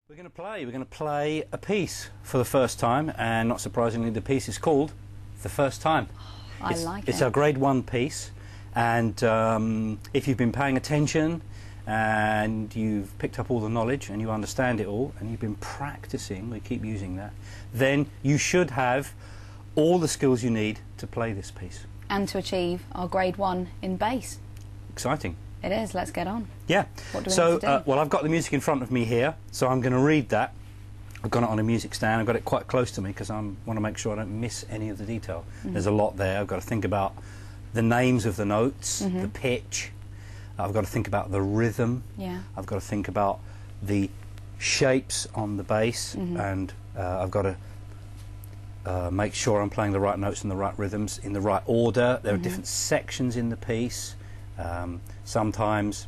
We're going to play a piece for the first time, and not surprisingly the piece is called The First Time. It's our grade 1 piece, and if you've been paying attention and you've picked up all the knowledge and you understand it all and you've been practicing, we keep using that, then you should have all the skills you need to play this piece. And to achieve our grade 1 in bass. Exciting. It is. Let's get on. Yeah. What do we need to do? Well, I've got the music in front of me here, so I'm going to read that. I've got it on a music stand. I've got it quite close to me because I want to make sure I don't miss any of the detail. There's a lot there. I've got to think about the names of the notes, the pitch. I've got to think about the rhythm. Yeah. I've got to think about the shapes on the bass, and I've got to make sure I'm playing the right notes and the right rhythms in the right order. There are different sections in the piece. Sometimes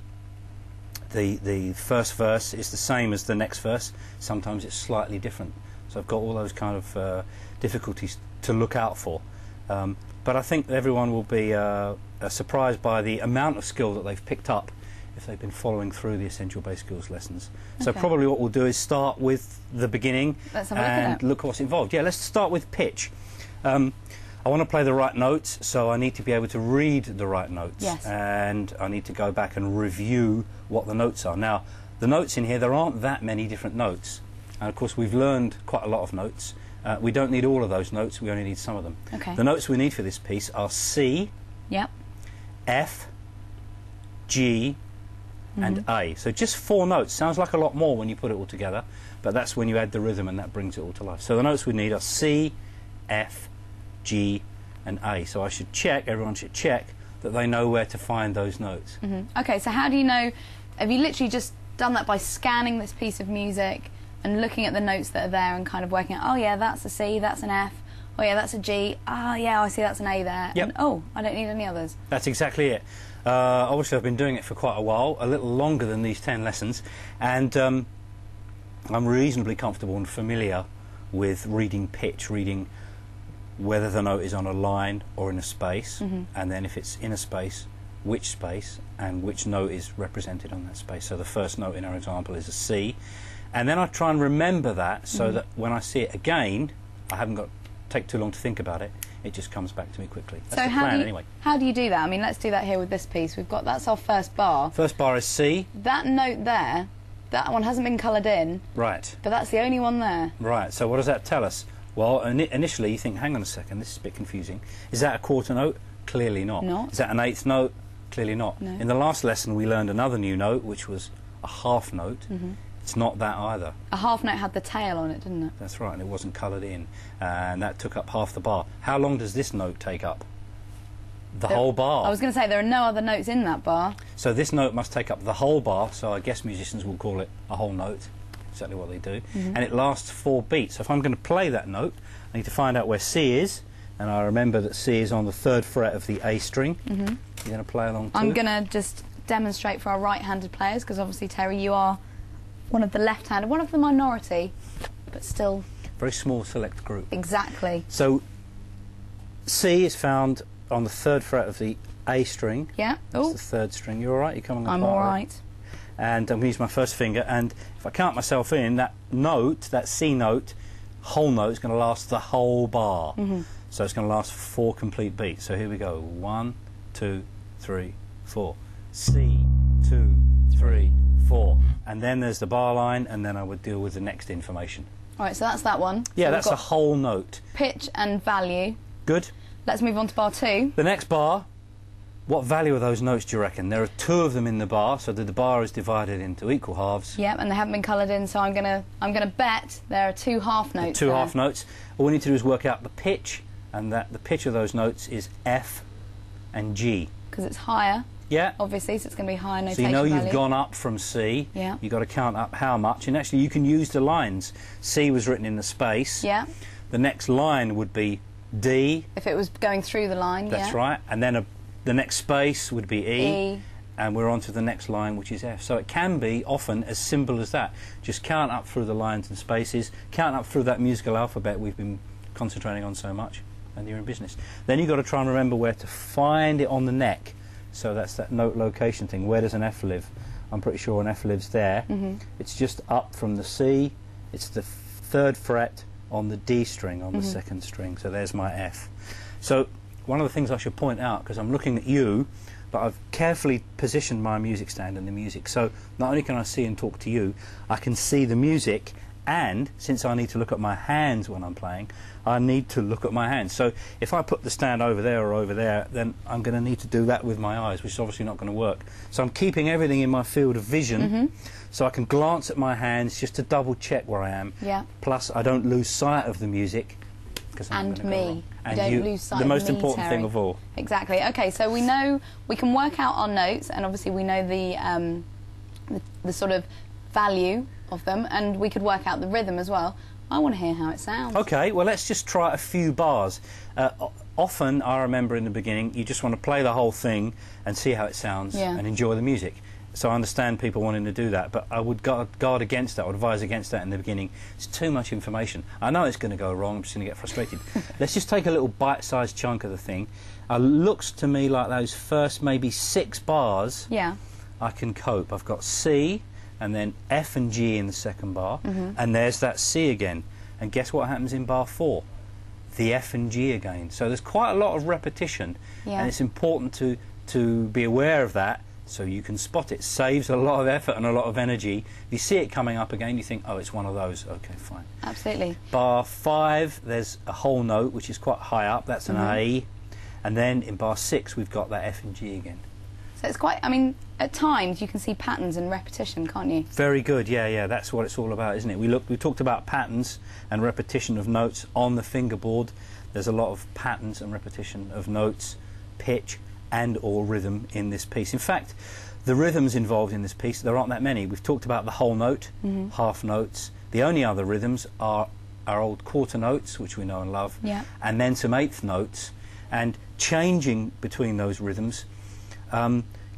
the first verse is the same as the next verse, sometimes it's slightly different. So I've got all those kind of difficulties to look out for. But I think everyone will be surprised by the amount of skill that they've picked up if they've been following through the Essential Bass Skills lessons. So probably what we'll do is start with the beginning and look at what's involved. Yeah, let's start with pitch. I want to play the right notes, so I need to be able to read the right notes. Yes. And I need to go back and review what the notes are. Now, the notes in here, there aren't that many different notes. And of course, we've learned quite a lot of notes. We don't need all of those notes, we only need some of them. Okay. The notes we need for this piece are C, F, G, and A. So just 4 notes. Sounds like a lot more when you put it all together, but that's when you add the rhythm and that brings it all to life. So the notes we need are C, F, G and A. So I should check, everyone should check that they know where to find those notes. Okay, so how do you know, have you literally just done that by scanning this piece of music and looking at the notes that are there and kind of working out, oh yeah, that's a C, that's an F, oh yeah, that's a G, ah yeah, I see that's an A there, and oh, I don't need any others. That's exactly it. Obviously I've been doing it for quite a while, a little longer than these 10 lessons, and I'm reasonably comfortable and familiar with reading pitch, reading whether the note is on a line or in a space, and then if it's in a space, which space and which note is represented on that space. So the first note in our example is a C, and then I try and remember that so that when I see it again, I haven't got to take too long to think about it, it just comes back to me quickly. That's the plan anyway. How do you do that? I mean, let's do that here with this piece. We've got, that's our first bar. First bar is C. That note there, that one hasn't been coloured in. Right. But that's the only one there. Right, so what does that tell us? Well, initially you think, hang on a second, this is a bit confusing. Is that a quarter note? Clearly not. Is that an 8th note? Clearly not. No. In the last lesson we learned another new note, which was a half note. It's not that either. A half note had the tail on it, didn't it? That's right, and it wasn't coloured in. And that took up half the bar. How long does this note take up? The whole bar. I was going to say, there are no other notes in that bar. So this note must take up the whole bar, so I guess musicians will call it a whole note. Exactly what they do, and it lasts 4 beats. So if I'm going to play that note, I need to find out where C is, and I remember that C is on the 3rd fret of the A string. You're going to play along too? I'm going to just demonstrate for our right-handed players, because obviously, Terry, you are one of the left-handed, one of the minority, but still... Very small select group. Exactly. So C is found on the 3rd fret of the A string. Yeah. That's the 3rd string. You all right? You coming along? I'm all right. And I'm going to use my first finger, and if I count myself in, that note, that C note, whole note, is going to last the whole bar. So it's going to last 4 complete beats. So here we go. 1, 2, 3, 4. C, 2, 3, 4. And then there's the bar line, and then I would deal with the next information. All right, so that's that one. Yeah, so that's a whole note. Pitch and value. Good. Let's move on to bar 2. The next bar, what value are those notes, do you reckon? There are 2 of them in the bar, so that the bar is divided into equal halves. Yep, and they haven't been coloured in, so I'm gonna bet there are 2 half notes. 2 half notes. All we need to do is work out the pitch, and that the pitch of those notes is F and G. Because it's higher. Yeah. Obviously, so it's going to be higher notation So you know value. you've gone up from C. Yeah. You've got to count up how much, and actually you can use the lines. C was written in the space. Yeah. The next line would be D. If it was going through the line, That's right. And then the next space would be E. And we're on to the next line, which is F. So it can be often as simple as that. Just count up through the lines and spaces, count up through that musical alphabet we've been concentrating on so much, and you're in business. Then you've got to try and remember where to find it on the neck. So that's that note location thing. Where does an F live I'm pretty sure an F lives there. It's just up from the C. It's the 3rd fret on the D string on the 2nd string. So there's my F. So one of the things I should point out, because I'm looking at you, but I've carefully positioned my music stand and the music. So not only can I see and talk to you, I can see the music, and since I need to look at my hands when I'm playing, I need to look at my hands. So if I put the stand over there or over there, then I'm going to need to do that with my eyes, which is obviously not going to work. So I'm keeping everything in my field of vision, so I can glance at my hands just to double check where I am. Yeah. Plus, I don't lose sight of the music. And me. And don't lose sight the of most me, important Terry. thing of all. Exactly. Okay, so we know we can work out our notes, and obviously we know the sort of value of them, and we could work out the rhythm as well. I want to hear how it sounds. Okay, well, let's just try a few bars. Often, I remember in the beginning, you just want to play the whole thing and see how it sounds and enjoy the music. So I understand people wanting to do that, but I would guard against that, or advise against that in the beginning. It's too much information. I know it's going to go wrong, I'm just going to get frustrated. Let's just take a little bite-sized chunk of the thing. Looks to me like those first maybe 6 bars I can cope. I've got C, and then F and G in the 2nd bar, and there's that C again. And guess what happens in bar 4? The F and G again. So there's quite a lot of repetition, and it's important to be aware of that, so you can spot it. Saves a lot of effort and a lot of energy. If you see it coming up again, you think, oh, it's one of those. Okay, fine. Absolutely. Bar 5, there's a whole note, which is quite high up. That's an A. And then in bar 6, we've got that F and G again. So it's quite, I mean, at times you can see patterns and repetition, can't you? Very good, yeah, that's what it's all about, isn't it? We talked about patterns and repetition of notes on the fingerboard. There's a lot of patterns and repetition of notes, pitch, and or rhythm in this piece. In fact, the rhythms involved in this piece, there aren't that many. We've talked about the whole note, half notes. The only other rhythms are our old quarter notes, which we know and love, and then some 8th notes. And changing between those rhythms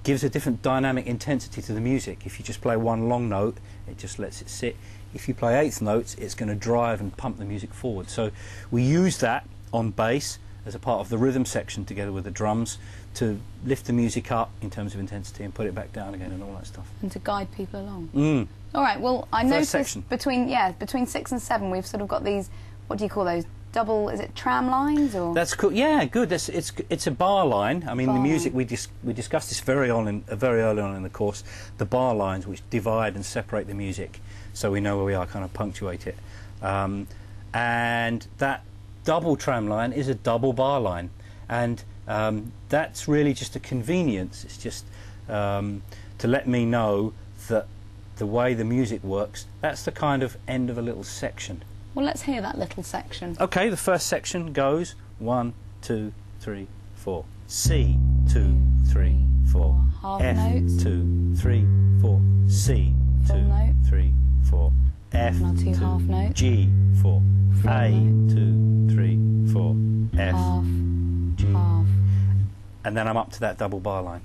gives a different dynamic intensity to the music. If you just play one long note, it just lets it sit. If you play 8th notes, it's going to drive and pump the music forward. So we use that on bass as a part of the rhythm section together with the drums to lift the music up in terms of intensity and put it back down again and all that stuff. And to guide people along. All right, well, I noticed between 6 and 7 we've sort of got these, what do you call those, double, is it tram lines? Or that's cool. Yeah, good. It's a bar line. I mean, the music, we discussed this very early on in the course, the bar lines which divide and separate the music, so we know where we are, kind of punctuate it. And that double tram line is a double bar line, and that's really just a convenience. It's just to let me know that the way the music works, that's the kind of end of a little section. Well, let's hear that little section. Okay, the first section goes 1, 2, 3, 4. C, 2, 3, 4. Half F, notes. 2, 3, 4. C, 2, note. 3, 4. F, Now 2 half notes. G, 4. Full A, note. 2, 3, 4. F, Half, G. half. And then I'm up to that double bar line.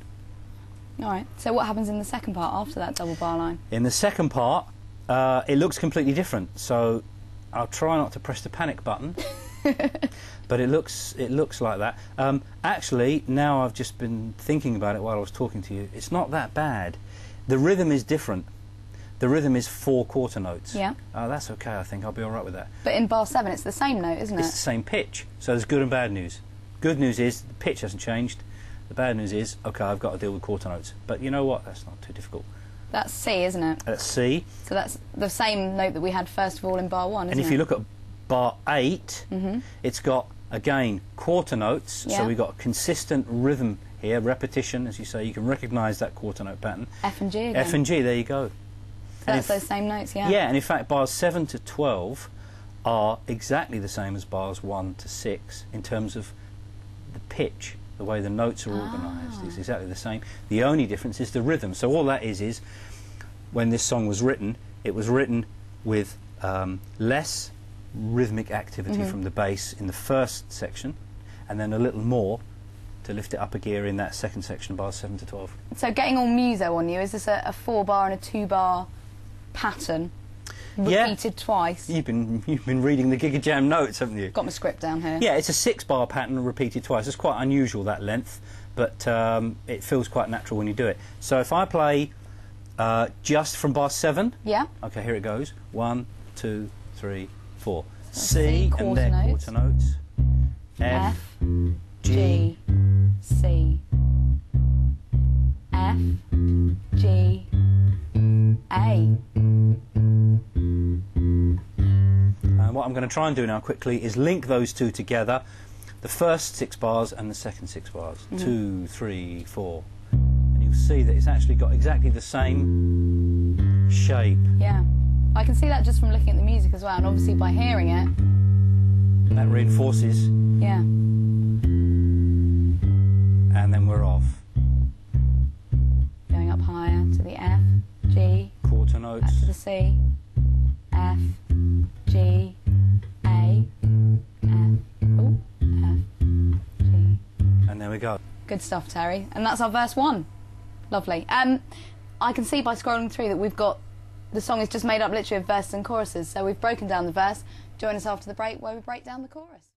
All right, so what happens in the second part after that double bar line? In the second part, it looks completely different. So I'll try not to press the panic button, but it looks like that. Actually, now I've just been thinking about it while I was talking to you. It's not that bad. The rhythm is different. The rhythm is 4 quarter notes. Yeah. That's okay, I think. I'll be all right with that. But in bar 7, it's the same note, isn't it? It's the same pitch. So there's good and bad news. Good news is the pitch hasn't changed. The bad news is, okay, I've got to deal with quarter notes. But you know what? That's not too difficult. That's C, isn't it? That's C. So that's the same note that we had first of all in bar 1, isn't it? And if you look at bar 8, it's got, again, quarter notes. Yeah. So we've got consistent rhythm here, repetition, as you say. You can recognise that quarter note pattern. F and G again. F and G, there you go. So that's those same notes, yeah? Yeah, and in fact, bars 7 to 12 are exactly the same as bars 1 to 6 in terms of the pitch, the way the notes are organised. It's exactly the same. The only difference is the rhythm. So all that is when this song was written, it was written with less rhythmic activity from the bass in the first section, and then a little more to lift it up a gear in that second section, bars 7 to 12. So getting all muso on you, is this a 4-bar and a 2-bar pattern repeated twice? You've been reading the Gigajam notes, haven't you? Got my script down here. Yeah, it's a 6-bar pattern repeated twice. It's quite unusual, that length, but it feels quite natural when you do it. So if I play just from bar 7. Yeah. Okay, here it goes. 1, 2, 3, 4. So C, and their quarter notes. F, G, C, F, G, A. And what I'm going to try and do now quickly is link those two together, the first 6 bars and the second 6 bars. 2, 3, 4. And you'll see that it's actually got exactly the same shape. Yeah. I can see that just from looking at the music as well, and obviously by hearing it. That reinforces. Yeah. And then we're off. Going up higher to the F, G, Quarter back notes. to the C, F, G, A, F, oh, F, G. And there we go. Good stuff, Terry. And that's our verse 1. Lovely. I can see by scrolling through that we've got, the song is just made up literally of verses and choruses, so we've broken down the verse. Join us after the break where we break down the chorus.